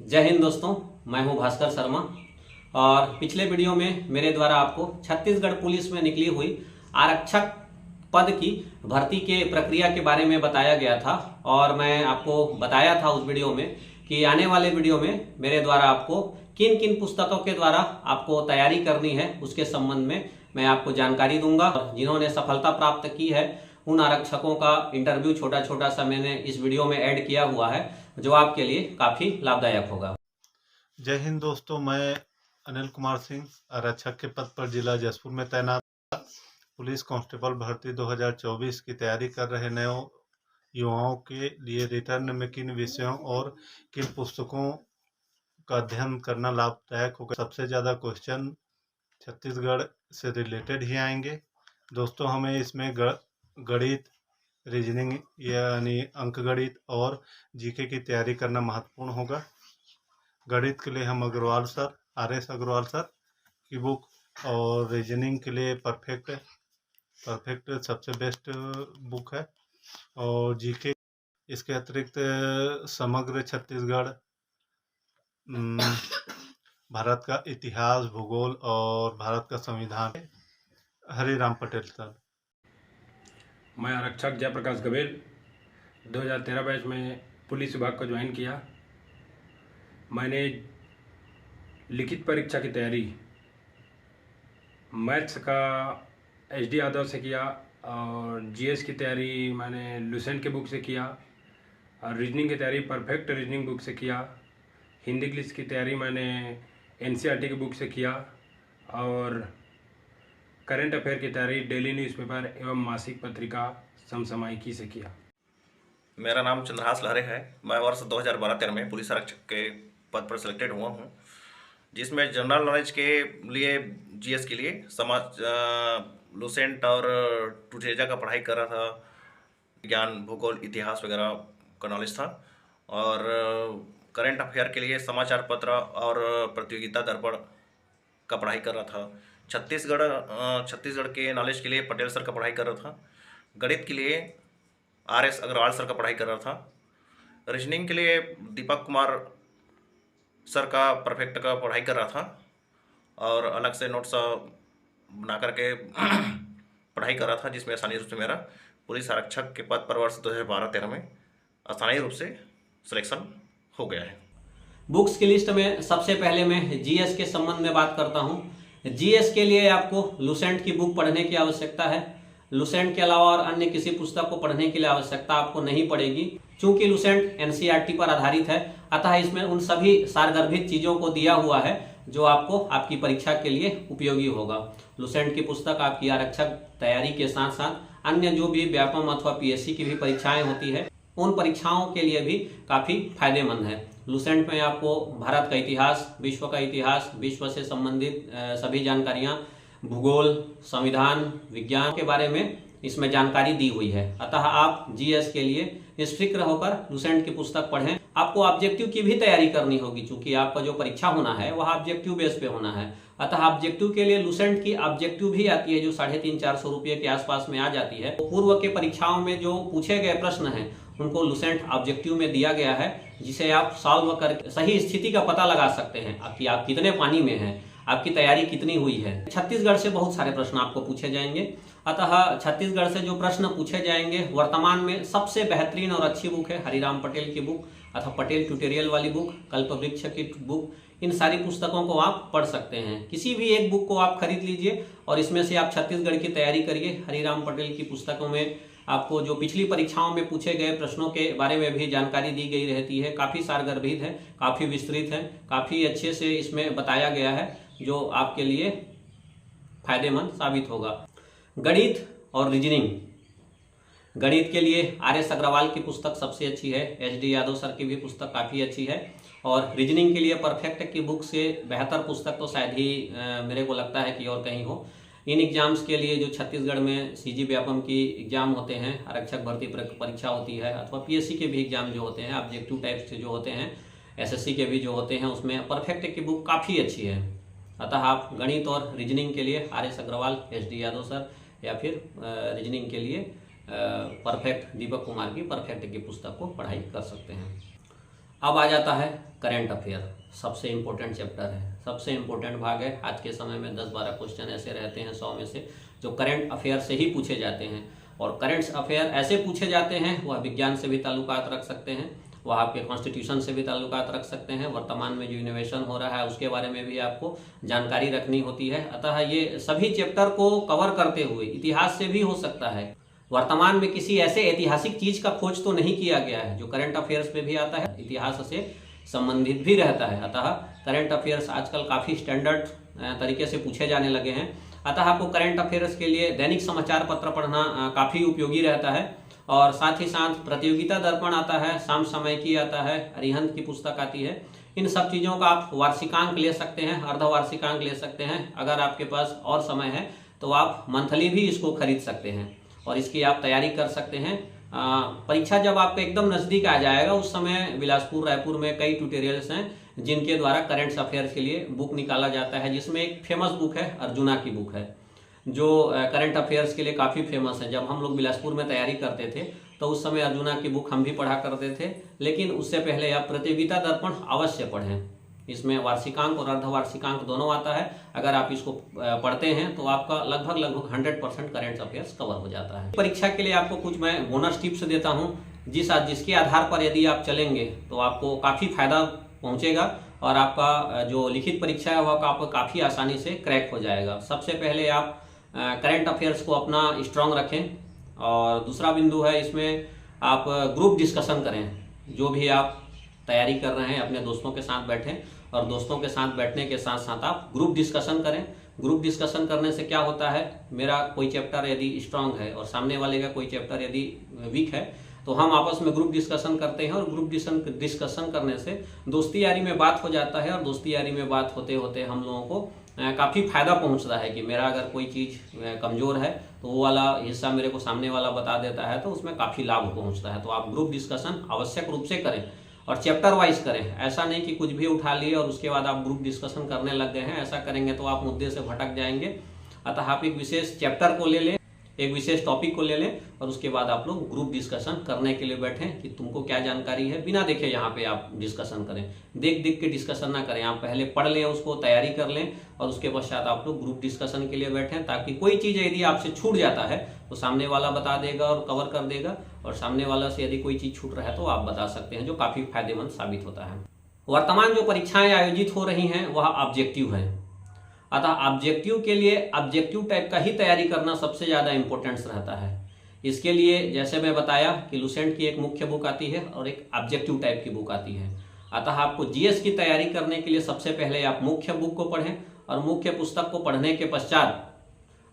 जय हिंद दोस्तों, मैं हूं भास्कर शर्मा। और पिछले वीडियो में मेरे द्वारा आपको छत्तीसगढ़ पुलिस में निकली हुई आरक्षक पद की भर्ती के प्रक्रिया के बारे में बताया गया था। और मैं आपको बताया था उस वीडियो में कि आने वाले वीडियो में मेरे द्वारा आपको किन किन पुस्तकों के द्वारा आपको तैयारी करनी है उसके संबंध में मैं आपको जानकारी दूंगा। जिन्होंने सफलता प्राप्त की है उन आरक्षकों का इंटरव्यू छोटा छोटा सा मैंने इस वीडियो में ऐड किया हुआ है, जो आपके लिए काफ़ी लाभदायक होगा। जय हिंद दोस्तों, मैं अनिल कुमार सिंह आरक्षक के पद पर जिला जसपुर में तैनात पुलिस कांस्टेबल भर्ती 2024 की तैयारी कर रहे नए युवाओं के लिए रिटर्न में किन विषयों और किन पुस्तकों का अध्ययन करना लाभदायक होगा। सबसे ज़्यादा क्वेश्चन छत्तीसगढ़ से रिलेटेड ही आएंगे दोस्तों। हमें इसमें गणित, रीजनिंग यानी अंकगणित और जीके की तैयारी करना महत्वपूर्ण होगा। गणित के लिए हम Agarwal sir, RS Agarwal sir की बुक, और रीजनिंग के लिए परफेक्ट सबसे बेस्ट बुक है। और जीके इसके अतिरिक्त समग्र छत्तीसगढ़, भारत का इतिहास, भूगोल और भारत का संविधान, हरिराम पटेल सर। मैं आरक्षक जयप्रकाश गबेल 2013 बैच में पुलिस विभाग को ज्वाइन किया। मैंने लिखित परीक्षा की तैयारी मैथ्स का HD यादव से किया, और GS की तैयारी मैंने लुसेंट के बुक से किया, और रीजनिंग की तैयारी परफेक्ट रीजनिंग बुक से किया। हिंदी इंग्लिश की तैयारी मैंने NCERT की बुक से किया, और करंट अफेयर की तैयारी डेली न्यूज़पेपर एवं मासिक पत्रिका समसामयिकी से किया। मेरा नाम चंद्रहास लहरे है। मैं वर्ष 2012-13 में पुलिस आरक्षक के पद पर सिलेक्टेड हुआ हूँ, जिसमें जनरल नॉलेज के लिए GS के लिए समाज लुसेंट और टूटेजा का पढ़ाई कर रहा था। ज्ञान, भूगोल, इतिहास वगैरह का नॉलेज था। और करंट अफेयर के लिए पत्र और प्रतियोगिता दर्पण का पढ़ाई कर रहा था। छत्तीसगढ़ के नॉलेज के लिए पटेल सर का पढ़ाई कर रहा था। गणित के लिए RS अग्रवाल सर का पढ़ाई कर रहा था। रीजनिंग के लिए दीपक कुमार सर का परफेक्ट का पढ़ाई कर रहा था, और अलग से नोट्स बना करके पढ़ाई कर रहा था, जिसमें आसानी रूप से मेरा पुलिस आरक्षक के पद पर वर्ष 2012-13 में आसानी रूप से सिलेक्शन हो गया है। बुक्स की लिस्ट में सबसे पहले मैं GS के संबंध में बात करता हूँ। GS के लिए आपको लुसेंट की बुक पढ़ने की आवश्यकता है। लुसेंट के अलावा और अन्य किसी पुस्तक को पढ़ने के लिए आवश्यकता आपको नहीं पड़ेगी, चूंकि लुसेंट NCERT पर आधारित है। अतः इसमें उन सभी सारगर्भित चीज़ों को दिया हुआ है जो आपको आपकी परीक्षा के लिए उपयोगी होगा। लुसेंट की पुस्तक आपकी आरक्षक तैयारी के साथ साथ अन्य जो भी व्यापम अथवा PSC की भी परीक्षाएं होती है उन परीक्षाओं के लिए भी काफ़ी फायदेमंद है। लुसेंट में आपको भारत का इतिहास, विश्व का इतिहास, विश्व से संबंधित सभी जानकारियाँ, भूगोल, संविधान, विज्ञान के बारे में इसमें जानकारी दी हुई है। अतः आप GS के लिए निष्फिक्र होकर लुसेंट की पुस्तक पढ़ें। आपको ऑब्जेक्टिव की भी तैयारी करनी होगी, चूंकि आपका जो परीक्षा होना है वह ऑब्जेक्टिव बेस पे होना है। अतः ऑब्जेक्टिव के लिए लुसेंट की ऑब्जेक्टिव भी आती है, जो 350-400 रुपये के आसपास में आ जाती है। पूर्व के परीक्षाओं में जो पूछे गए प्रश्न हैं उनको लुसेंट ऑब्जेक्टिव में दिया गया है, जिसे आप सॉल्व कर सही स्थिति का पता लगा सकते हैं कि आप कितने पानी में हैं, आपकी तैयारी कितनी हुई है। छत्तीसगढ़ से बहुत सारे प्रश्न आपको पूछे जाएंगे। अतः छत्तीसगढ़ से जो प्रश्न पूछे जाएंगे, वर्तमान में सबसे बेहतरीन और अच्छी बुक है हरिराम पटेल की बुक अथवा पटेल ट्यूटोरियल वाली बुक, कल्पवृक्ष की बुक। इन सारी पुस्तकों को आप पढ़ सकते हैं। किसी भी एक बुक को आप खरीद लीजिए और इसमें से आप छत्तीसगढ़ की तैयारी करिए। हरिराम पटेल की पुस्तकों में आपको जो पिछली परीक्षाओं में पूछे गए प्रश्नों के बारे में भी जानकारी दी गई रहती है। काफ़ी सारगर्भित है, काफ़ी विस्तृत है, काफ़ी अच्छे से इसमें बताया गया है, जो आपके लिए फायदेमंद साबित होगा। गणित और रीजनिंग, गणित के लिए RS अग्रवाल की पुस्तक सबसे अच्छी है। HD यादव सर की भी पुस्तक काफ़ी अच्छी है। और रीजनिंग के लिए परफेक्ट की बुक से बेहतर पुस्तक तो शायद ही मेरे को लगता है कि और कहीं हो। इन एग्जाम्स के लिए जो छत्तीसगढ़ में CG व्यापम की एग्जाम होते हैं, आरक्षक भर्ती परीक्षा होती है, अथवा PSC के भी एग्जाम जो होते हैं, ऑब्जेक्टिव टाइप से जो होते हैं, SSC के भी जो होते हैं, उसमें परफेक्ट की बुक काफ़ी अच्छी है। अतः आप गणित और रीजनिंग के लिए RS Agarwal, HD Yadav sir, या फिर रीजनिंग के लिए परफेक्ट दीपक कुमार की परफेक्ट की पुस्तक को पढ़ाई कर सकते हैं। अब आ जाता है करंट अफेयर सबसे इम्पोर्टेंट चैप्टर है, सबसे इम्पोर्टेंट भाग है। आज के समय में 10-12 क्वेश्चन ऐसे रहते हैं 100 में से जो करंट अफेयर से ही पूछे जाते हैं। और करंट अफेयर ऐसे पूछे जाते हैं, वह विज्ञान से भी ताल्लुकात रख सकते हैं, वह आपके कॉन्स्टिट्यूशन से भी ताल्लुकात रख सकते हैं, वर्तमान में जो इनोवेशन हो रहा है उसके बारे में भी आपको जानकारी रखनी होती है। अतः ये सभी चैप्टर को कवर करते हुए इतिहास से भी हो सकता है, वर्तमान में किसी ऐसे ऐतिहासिक चीज का खोज तो नहीं किया गया है जो करंट अफेयर्स में भी आता है, इतिहास से संबंधित भी रहता है। अतः करंट अफेयर्स आजकल काफ़ी स्टैंडर्ड तरीके से पूछे जाने लगे हैं। अतः आपको करंट अफेयर्स के लिए दैनिक समाचार पत्र पढ़ना काफ़ी उपयोगी रहता है। और साथ ही साथ प्रतियोगिता दर्पण आता है, शाम सामयिकी आता है, अरिहंत की पुस्तक आती है। इन सब चीज़ों का आप वार्षिकांक ले सकते हैं, अर्धवार्षिकांक ले सकते हैं। अगर आपके पास और समय है तो आप मंथली भी इसको खरीद सकते हैं और इसकी आप तैयारी कर सकते हैं। परीक्षा जब आपका एकदम नज़दीक आ जाएगा उस समय बिलासपुर रायपुर में कई ट्यूटोरियल्स हैं जिनके द्वारा करंट अफेयर्स के लिए बुक निकाला जाता है, जिसमें एक फेमस बुक है अर्जुना की बुक है जो करंट अफेयर्स के लिए काफ़ी फेमस है। जब हम लोग बिलासपुर में तैयारी करते थे तो उस समय अर्जुना की बुक हम भी पढ़ा करते थे, लेकिन उससे पहले आप प्रतियोगिता दर्पण अवश्य पढ़ें। इसमें वार्षिकांक और अर्धवार्षिकांक दोनों आता है। अगर आप इसको पढ़ते हैं तो आपका लगभग 100% करंट अफेयर्स कवर हो जाता है। परीक्षा के लिए आपको कुछ मैं बोनस टिप्स देता हूँ जिसके आधार पर यदि आप चलेंगे तो आपको काफ़ी फायदा पहुँचेगा और आपका जो लिखित परीक्षा है वह आपको काफ़ी आसानी से क्रैक हो जाएगा। सबसे पहले आप करंट अफेयर्स को अपना स्ट्रांग रखें और दूसरा बिंदु है इसमें आप ग्रुप डिस्कशन करें। जो भी आप तैयारी कर रहे हैं अपने दोस्तों के साथ बैठें और दोस्तों के साथ बैठने के साथ साथ आप ग्रुप डिस्कशन करें। ग्रुप डिस्कशन करने से क्या होता है, मेरा कोई चैप्टर यदि स्ट्रांग है और सामने वाले का कोई चैप्टर यदि वीक है तो हम आपस में ग्रुप डिस्कशन करते हैं और ग्रुप डिस्कशन करने से दोस्ती यारी में बात हो जाता है और दोस्ती यारी में बात होते होते हम लोगों को काफ़ी फायदा पहुंचता है कि मेरा अगर कोई चीज़ कमज़ोर है तो वो वाला हिस्सा मेरे को सामने वाला बता देता है तो उसमें काफ़ी लाभ पहुंचता है। तो आप ग्रुप डिस्कशन आवश्यक रूप से करें और चैप्टर वाइज करें। ऐसा नहीं कि कुछ भी उठा लिए और उसके बाद आप ग्रुप डिस्कशन करने लग गए हैं, ऐसा करेंगे तो आप मुद्दे से भटक जाएंगे। अतः आप एक विशेष चैप्टर को ले लें, एक विशेष टॉपिक को ले लें और उसके बाद आप लोग ग्रुप डिस्कशन करने के लिए बैठें कि तुमको क्या जानकारी है, बिना देखे यहाँ पे आप डिस्कशन करें। देख देख के डिस्कशन ना करें, आप पहले पढ़ लें, उसको तैयारी कर लें और उसके पश्चात आप लोग ग्रुप डिस्कशन के लिए बैठें ताकि कोई चीज़ यदि आपसे छूट जाता है तो सामने वाला बता देगा और कवर कर देगा और सामने वाला से यदि कोई चीज़ छूट रहा है तो आप बता सकते हैं, जो काफ़ी फायदेमंद साबित होता है। वर्तमान जो परीक्षाएँ आयोजित हो रही हैं वह ऑब्जेक्टिव है। अतः ऑब्जेक्टिव के लिए ऑब्जेक्टिव टाइप का ही तैयारी करना सबसे ज़्यादा इम्पोर्टेंस रहता है। इसके लिए जैसे मैं बताया कि लुसेंट की एक मुख्य बुक आती है और एक ऑब्जेक्टिव टाइप की बुक आती है। अतः आपको जीएस की तैयारी करने के लिए सबसे पहले आप मुख्य बुक को पढ़ें और मुख्य पुस्तक को पढ़ने के पश्चात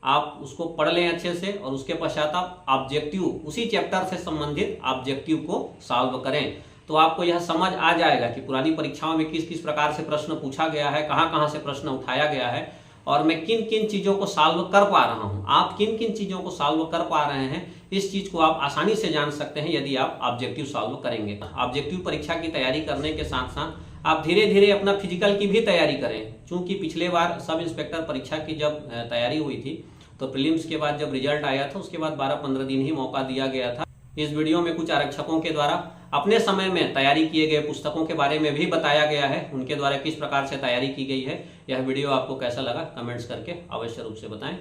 आप उसको पढ़ लें अच्छे से और उसके पश्चात आप ऑब्जेक्टिव उसी चैप्टर से संबंधित ऑब्जेक्टिव को सॉल्व करें। तो आपको यह समझ आ जाएगा कि पुरानी परीक्षाओं में किस किस प्रकार से प्रश्न पूछा गया है, कहाँ कहाँ से प्रश्न उठाया गया है और मैं किन किन चीज़ों को सॉल्व कर पा रहा हूँ। आप किन किन चीज़ों को सॉल्व कर पा रहे हैं इस चीज़ को आप आसानी से जान सकते हैं यदि आप ऑब्जेक्टिव सॉल्व करेंगे। ऑब्जेक्टिव परीक्षा की तैयारी करने के साथ साथ आप धीरे धीरे अपना फिजिकल की भी तैयारी करें। चूँकि पिछले बार सब इंस्पेक्टर परीक्षा की जब तैयारी हुई थी तो प्रीलिम्स के बाद जब रिजल्ट आया था उसके बाद 12-15 दिन ही मौका दिया गया था। इस वीडियो में कुछ आरक्षकों के द्वारा अपने समय में तैयारी किए गए पुस्तकों के बारे में भी बताया गया है, उनके द्वारा किस प्रकार से तैयारी की गई है। यह वीडियो आपको कैसा लगा कमेंट्स करके अवश्य रूप से बताएं।